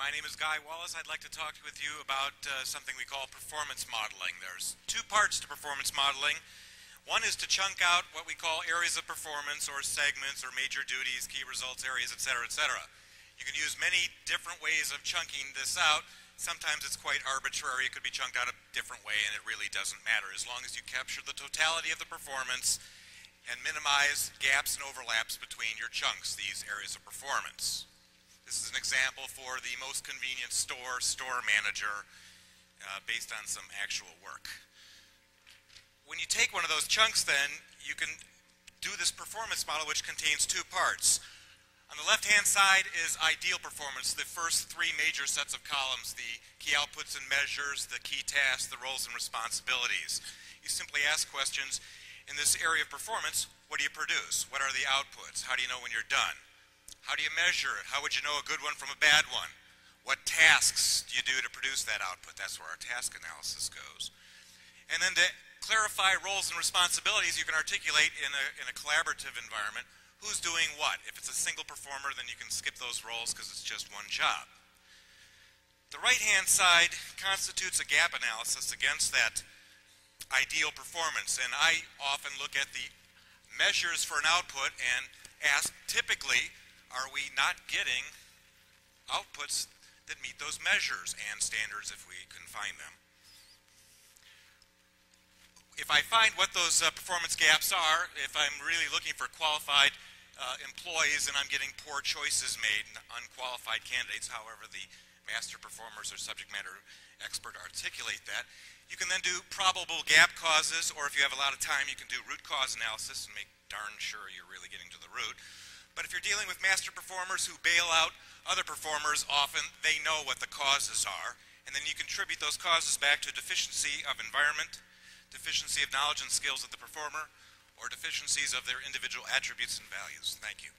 My name is Wallace. I'd like to talk with you about something we call performance modeling. There's two parts to performance modeling. One is to chunk out what we call areas of performance or segments or major duties, key results areas, etc., etc. You can use many different ways of chunking this out. Sometimes it's quite arbitrary. It could be chunked out a different way, and it really doesn't matter as long as you capture the totality of the performance and minimize gaps and overlaps between your chunks, these areas of performance. This is an example for the most convenient store manager based on some actual work. When you take one of those chunks then, you can do this performance model which contains two parts. On the left-hand side is ideal performance, the first three major sets of columns, the key outputs and measures, the key tasks, the roles and responsibilities. You simply ask questions, in this area of performance, what do you produce? What are the outputs? How do you know when you're done? How do you measure it? How would you know a good one from a bad one? What tasks do you do to produce that output? That's where our task analysis goes. And then to clarify roles and responsibilities, you can articulate in a collaborative environment who's doing what. If it's a single performer, then you can skip those roles because it's just one job. The right-hand side constitutes a gap analysis against that ideal performance, and I often look at the measures for an output and ask, typically, are we not getting outputs that meet those measures and standards if we can find them? If I find what those performance gaps are, if I'm really looking for qualified employees and I'm getting poor choices made, unqualified candidates, however the master performers or subject matter expert articulate that, you can then do probable gap causes, or if you have a lot of time, you can do root cause analysis and make darn sure you're really getting to the root. But if you're dealing with master performers who bail out other performers, often they know what the causes are, and then you contribute those causes back to deficiency of environment, deficiency of knowledge and skills of the performer, or deficiencies of their individual attributes and values. Thank you.